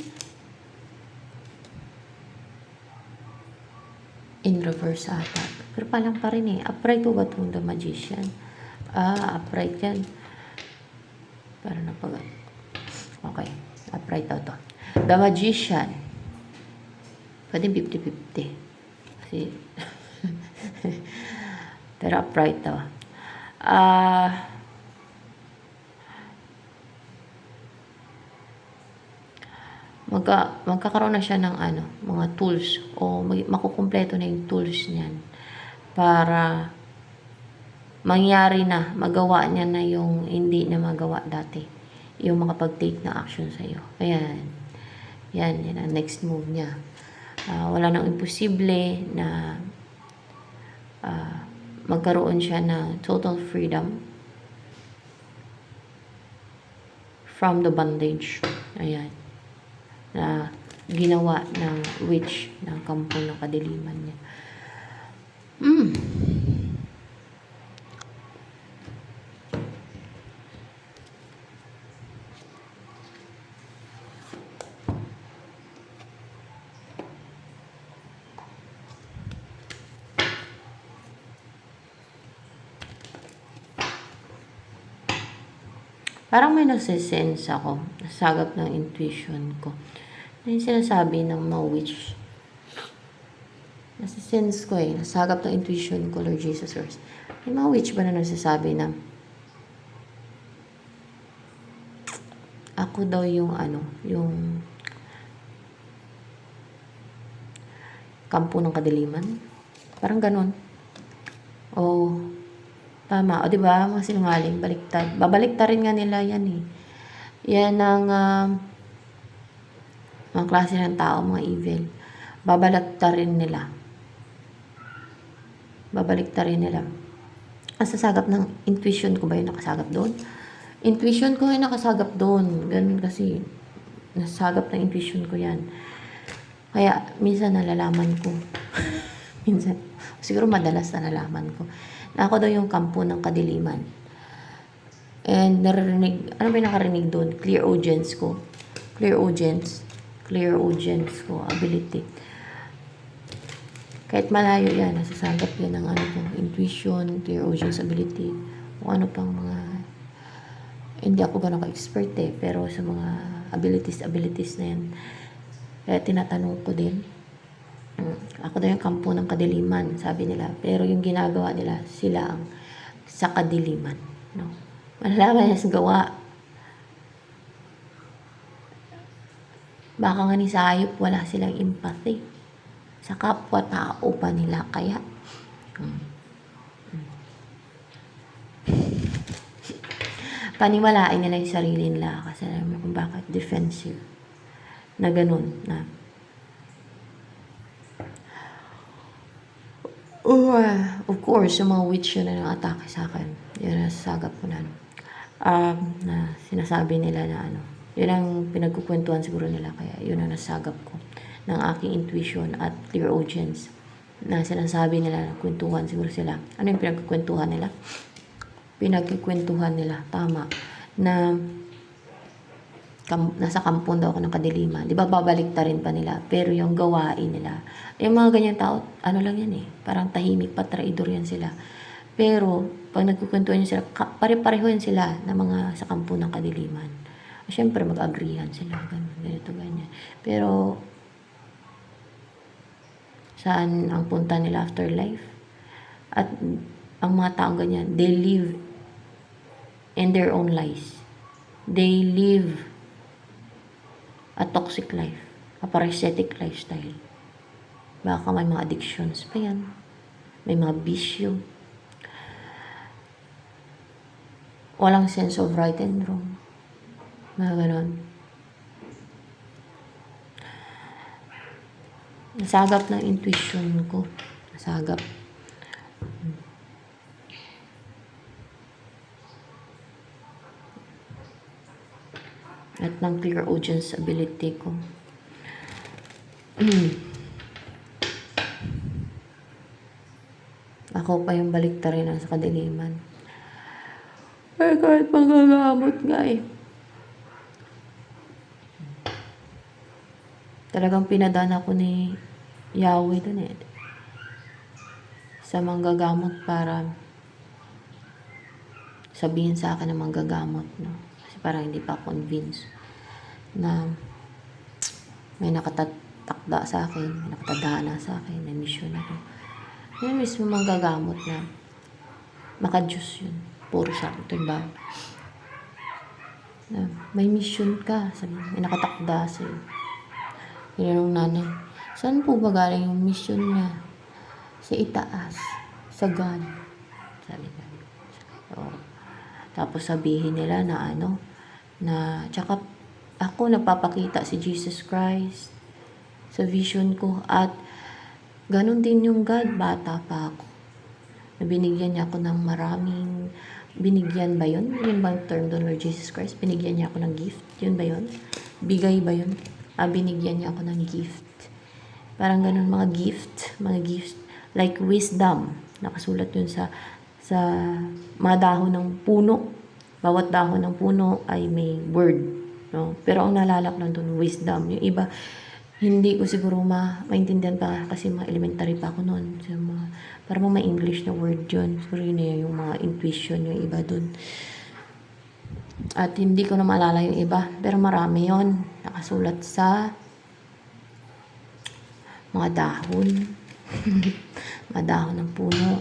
In reverse ata. Pero palang pa rin eh. Upright ko ba itong The Magician? Upright yan. Para na pag... Okay. Upright daw to. The Magician. Pwede 50-50. Kasi... Pero upright daw. Magkakaroon na siya ng mga tools o makukumpleto na yung tools niyan para mangyari na, magawa niya na yung hindi na magawa dati. Yung makapag-take na action sa iyo. Ayan. Yan ang next move niya. Wala nang imposible na magkaroon siya ng total freedom from the bondage. Ayan. Na ginawa ng witch ng kampo ng kadiliman niya. Parang may nasisense ako, nasagap ng intuition ko. Na yung sinasabi ng mga witch. Nasisense ko nasagap ng intuition ko, Lord Jesus Christ. May mga witch ba na nagsasabi na ako daw yung yung kampo ng kadiliman? Parang ganun. Tama. O, diba? Mga sinungaling, baliktad. Babaliktarin nga nila yan eh. Yan ang mga klase ng tao, mga evil. Babaliktarin nila. Ang sasagap ng intuition ko ba yung nakasagap doon? Intuition ko yung nakasagap doon. Ganun kasi. Nasagap ng intuition ko yan. Kaya, minsan nalalaman ko. Minsan. Siguro madalas nalalaman ko. Na ako daw yung kampo ng kadiliman. And naririnig, ano ba yung nakarinig doon? Clear audience ko, ability. Kahit malayo yan, nasasagap yan ng intuition, clear audience ability, o ano pang mga, hindi ako ganun ka-expert pero sa mga abilities na yan, kaya tinatanong ko din. Ako daw yung kampo ng kadiliman, sabi nila. Pero yung ginagawa nila, sila ang sa kadiliman. No? Malalaman niya sa gawa. Baka nga ni sa hayop, wala silang empathy. Sa kapwa-tao pa nila. Kaya, paniwalain nila yung sarili nila. Kasi alam mo kung bakit defensive. Na ganun, na of course, yung mga witch yun na nang-atake sa akin. Yun ang nasasagap ko na na sinasabi nila na yun ang pinagkukwentuhan siguro nila. Kaya yun ang nasasagap ko ng aking intuition at clear audience. Na sinasabi nila na kwentuhan siguro sila. Ano yung pinagkukwentuhan nila? Tama. Na nasa kampon daw ako ng kadiliman. Di ba babaliktarin pa nila? Pero yung gawain nila, yung mga ganyan tao, lang yan parang tahimik pa, traidor yan sila. Pero, pag nagkukwentuhan sila, pare-pareho yan sila na mga sa kampon ng kadiliman. Siyempre, mag-agreehan sila. Ganito, ganyan. Pero, saan ang punta nila afterlife? At, ang mga taong ganyan, they live in their own lies. They live a toxic life, a parasitic lifestyle. Baka may mga addictions pa yan. May mga bisyo. Walang sense of right and wrong. Mga ganon. Nasagap ng intuition ko. Nasagap. At ng clear audience ability ko. Ako pa yung baliktarin sa kadiliman. Ay, kahit magagamot nga eh. Talagang pinadana ko ni Yahweh dun eh. Sa manggagamot para sabihin sa akin na manggagamot, no? Kasi parang hindi pa convinced na may nakatatakda sa akin, may nakatadhana sa akin, may mission ako. Yun mismo manggagamot na maka-Diyos yun. Puro sa akin. Ito yung bago. Na may mission ka. Sabi, may nakatakda sa'yo. Yun yung nanay. Saan po ba galing yung mission niya? Sa itaas. Sa God. Sabi ka. So, tapos sabihin nila na na tsaka ako napapakita si Jesus Christ sa vision ko at ganun din yung God, bata pa ako. Binigyan niya ako ng maraming, binigyan ba yun? Yun ba yung term doon, Lord Jesus Christ? Binigyan niya ako ng gift? Yun ba yun? Bigay ba yun? Binigyan niya ako ng gift. Parang ganun, mga gift, like wisdom. Nakasulat yun sa mga dahon ng puno. Bawat dahon ng puno ay may word. No? Pero ang nalala ko lang doon, wisdom. Yung iba, hindi ko siguro maintindihan pa kasi mga elementary pa ako noon. So, parang mga English na word yun. Siguro yun yung mga intuition yung iba doon. At hindi ko na maalala yung iba. Pero marami yon nakasulat sa mga dahon. Mga dahon ng puno.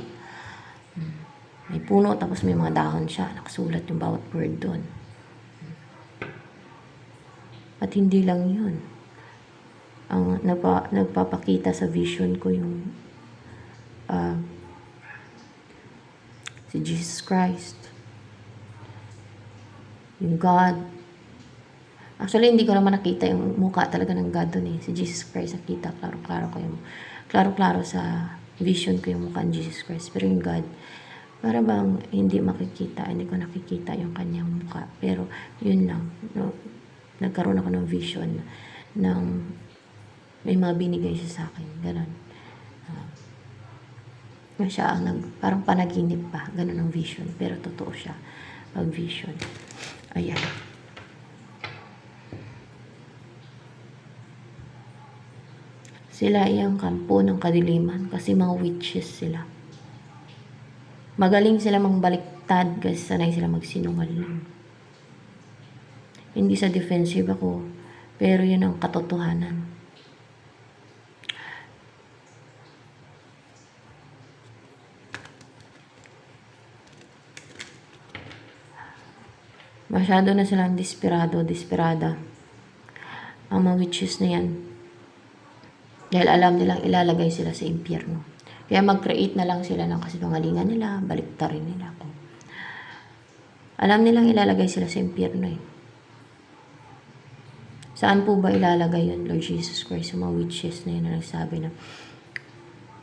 May puno, tapos may mga dahon siya. Nakasulat yung bawat word doon. At hindi lang yun. Ang nagpapakita sa vision ko yung si Jesus Christ. Yung God. Actually, hindi ko naman nakita yung mukha talaga ng God doon eh. Si Jesus Christ nakita. Klaro-klaro sa vision ko yung mukha ng Jesus Christ. Pero yung God, para bang hindi makikita, hindi ko nakikita yung kanyang mukha. Pero yun lang, no, nagkaroon ako ng vision ng may mga binigay siya sa akin, gano'n. Siya ang parang panaginip pa, gano'n ang vision, pero totoo siya pag vision. Ayan. Sila ay ang kampo ng kadiliman kasi mga witches sila. Magaling sila mangbaliktad kasi sanay sila magsinungaling. Hindi sa defensive ako, pero yun ang katotohanan. Masyado na silang desperada. Ang mga witches na yan. Dahil alam nilang ilalagay sila sa impyerno. Kaya mag-create na lang sila ng kasinungalingan nila, baliktarin nila ako. Alam nilang ilalagay sila sa impyerno eh. Saan po ba ilalagay yun, Lord Jesus Christ, yung mga witches na yun na nagsabi na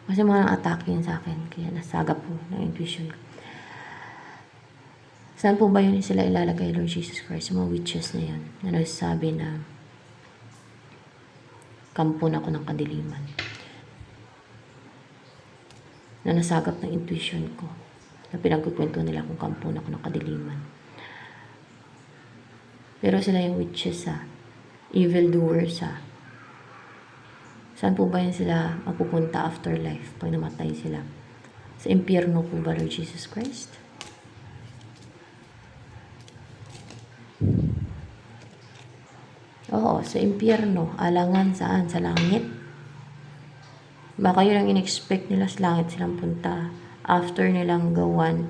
kasi mga nang-atake yun sa akin, kaya nasagap po ng intuition ko. Saan po ba yun sila ilalagay, Lord Jesus Christ, yung mga witches na yun na nagsabi na kampo na ako ng kadiliman. Na nasagap ng intuition ko. Na pinagkukwento nila kung kampo na ako ng kadiliman. Pero sila yung witches evil doers Saan po ba yun sila mapupunta afterlife pag namatay sila? Sa impyerno po ba, Lord Jesus Christ? Oo, sa impyerno. Alangan saan? Sa langit? Baka yun ang in-expect nila sa langit silang punta after nilang gawan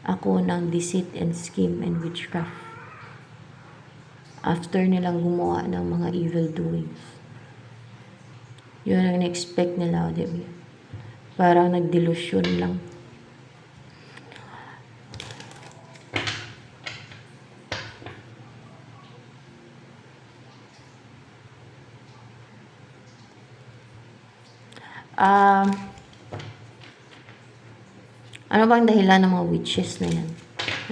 ako ng deceit and scheme and witchcraft. After nilang gumawa ng mga evil doings. Yun ang in-expect nila, diba? Parang nagdelusyon lang. Um, ano bang dahilan ng mga witches na yan?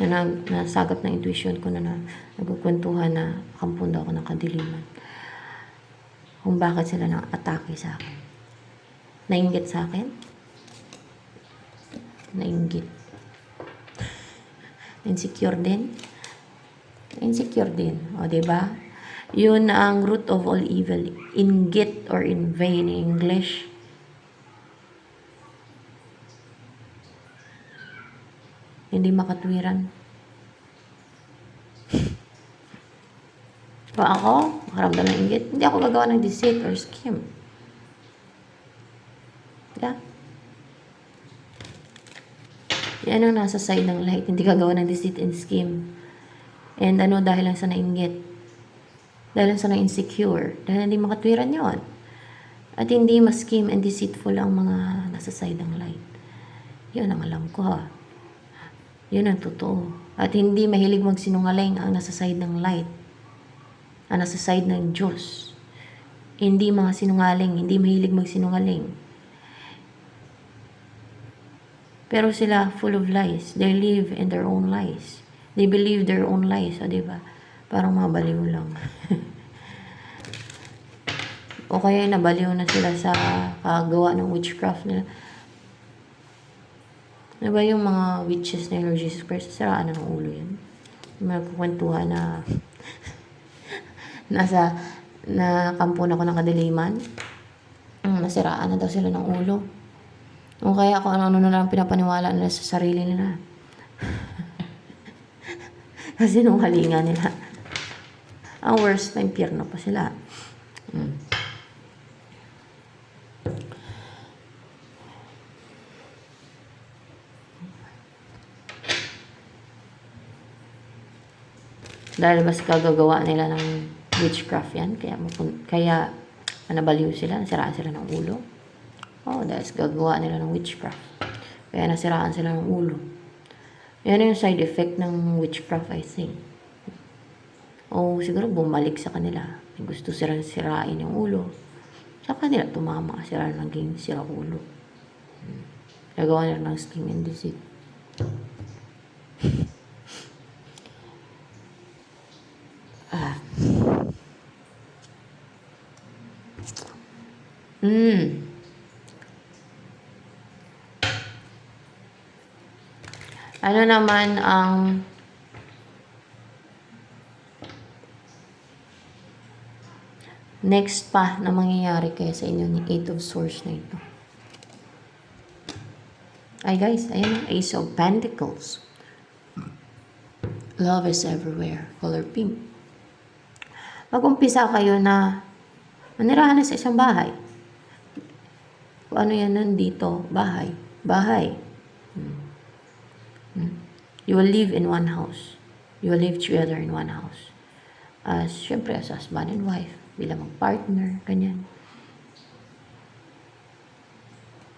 Na nasagap ng intuition ko na nagkukwentuhan na kampunda ako ng kadiliman. Kung bakit sila nang atake sa akin. Nainggit sa akin? Nainggit. Insecure din? Insecure din. O, diba? Yun ang root of all evil. Inggit or in vain in English. Hindi makatwiran. Kung ako, makaramdam ng inggit, hindi ako gagawa ng deceit or scheme. Yeah. Yan ang nasa side ng light. Hindi gagawa ng deceit and scheme. And dahil lang sa nainggit. Dahil lang sa na-insecure. Dahil hindi makatwiran yon. At hindi mas scheme and deceitful ang mga nasa side ng light. Yun ang alam ko ha. Yun ang totoo. At hindi mahilig magsinungaling ang nasa side ng light. Ang nasa side ng Diyos. Hindi mga sinungaling. Hindi mahilig magsinungaling. Pero sila full of lies. They live in their own lies. They believe their own lies. O diba? Parang mga baliw lang. O kaya nabaliw na sila sa kagawa ng witchcraft nila. Ano ba yung mga witches na Lord Jesus Christ? Siraan na ng ulo yan. May kukwentuhan na nakampuan ako ng kadiliman. Nasiraan na daw sila ng ulo. O kaya kung ano na lang pinapaniwala nila sa sarili nila. Kasi nung halinga nila. Ang worst na impyerno pa sila. Dahil mas kagagawa nila ng witchcraft yan. Kaya nabaliw sila, nasiraan sila ng ulo. Dahil gagawa nila ng witchcraft. Kaya nasiraan sila ng ulo. Yan yung side effect ng witchcraft, I think. Siguro bumalik sa kanila. Gusto silang sirain yung ulo. Sa kanila tumama, sila naging sira ulo. Nagawa nila ng scheme and deceit. Ano naman ang next pa na mangyayari kaya sa inyo ni 8 of Swords na ito? Ay guys, ayan ang Ace of Pentacles. Love is everywhere. Color pink. Mag-umpisa kayo na manirahan na sa isang bahay. Kung ano yan nandito, bahay. Bahay. You will live in one house. You will live together in one house. Siyempre, as husband and wife. Bilang mag-partner, ganyan.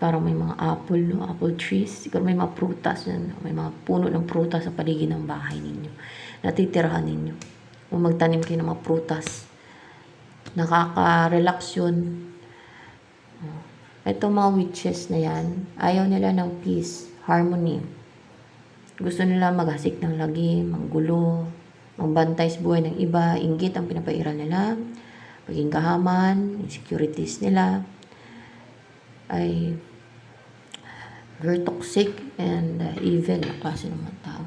Parang may mga apple trees. Siguro may mga prutas. May mga puno ng prutas sa paligid ng bahay ninyo. Natitirahan ninyo. Kung magtanim kayo ng mga prutas. Nakaka-relax yun. Ito mga witches na yan, ayaw nila ng peace, harmony. Gusto nila maghasik ng lagi, manggulo, mangbantay sa buhay ng iba, inggit ang pinapairal nila, paging kahaman, insecurities nila, ay very toxic and evil na klase ng mga tao.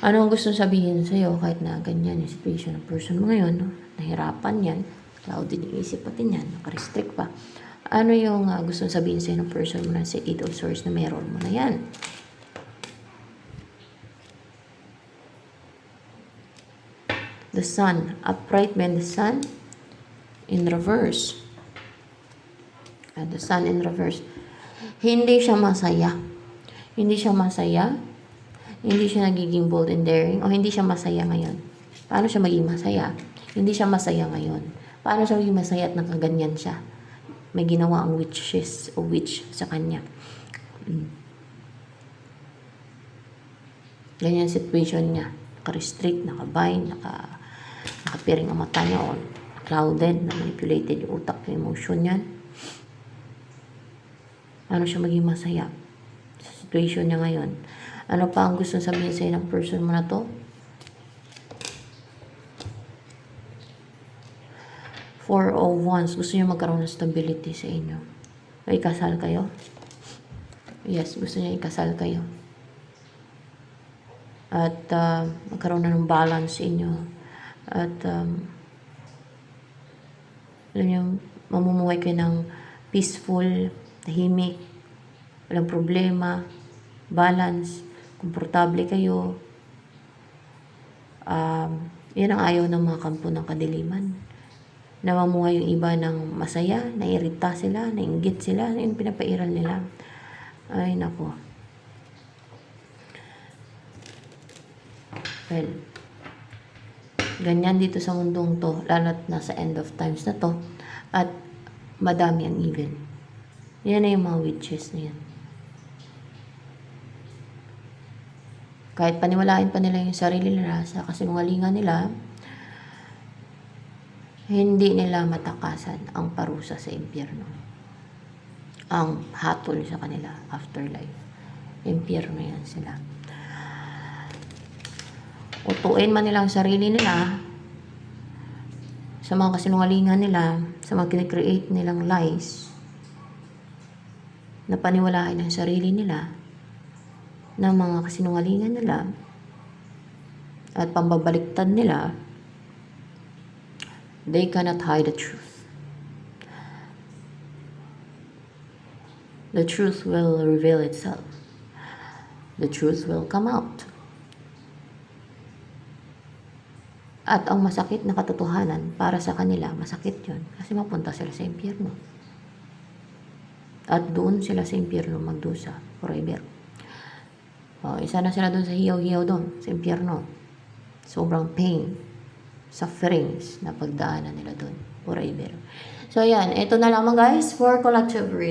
Ano ang gusto sabihin sa'yo kahit na ganyan yung situation ng person mo ngayon, no? Nahirapan yan, clouded yung isip pati yan, nakarestrict pa. Ano yung gusto sabihin sa'yo ng person mo na sa 8 of Swords na meron mo na yan? The Sun. Upright man, the Sun in reverse. The Sun in reverse. Hindi siya masaya. Hindi siya masaya. Hindi siya nagiging bold and daring. O hindi siya masaya ngayon. Paano siya maging masaya? Hindi siya masaya ngayon. Paano siya maging masaya at nakaganyan siya? May ginawa ang witches o witch sa kanya. Ganyan situation niya. Naka-restrict, naka-bind, nakapiring ang mata niya o clouded, na manipulated yung utak, yung emotion niyan. Ano siya maging masaya sa situation niya ngayon. Ano pa ang gusto sabihin sa'yo ng person mo na to? Four of Wands. Gusto niya magkaroon ng stability sa inyo. May kasal kayo? Yes, gusto niya ikasal kayo. At magkaroon na ng balance sa inyo. At alam niyo, mamumuhay kayo ng peaceful, tahimik, walang problema, balance, komportable kayo. Yan ang ayaw ng mga kampo ng kadiliman. Namumuhay yung iba ng masaya, nairita sila, nainggit sila, yung pinapairal nila. Ay, nako. Well, ganyan dito sa mundong to, lalo't nasa end of times na to, at madami ang evil. Yan na yung mga witches na yan. Kahit paniwalain pa nila yung sarili nila sa kasinungalingan nila, hindi nila matakasan ang parusa sa impyerno. Ang hatol sa kanila, afterlife. Impyerno yan sila. Utuin man nila ang sarili nila sa mga kasinungalingan nila, sa mga kine-create nilang lies, na paniwalain ang sarili nila ng mga kasinungalingan nila at pambabaliktad nila, they cannot hide the truth. The truth will reveal itself. The truth will come out. At ang masakit na katotohanan para sa kanila, masakit yun kasi mapunta sila sa impyerno. At doon sila sa impyerno magdusa forever. Isa na sila doon sa hiyaw-hiyaw doon, sa impyerno. Sobrang pain, sufferings na pagdaanan nila doon forever. So, ayan. Ito na lamang guys for collective reading.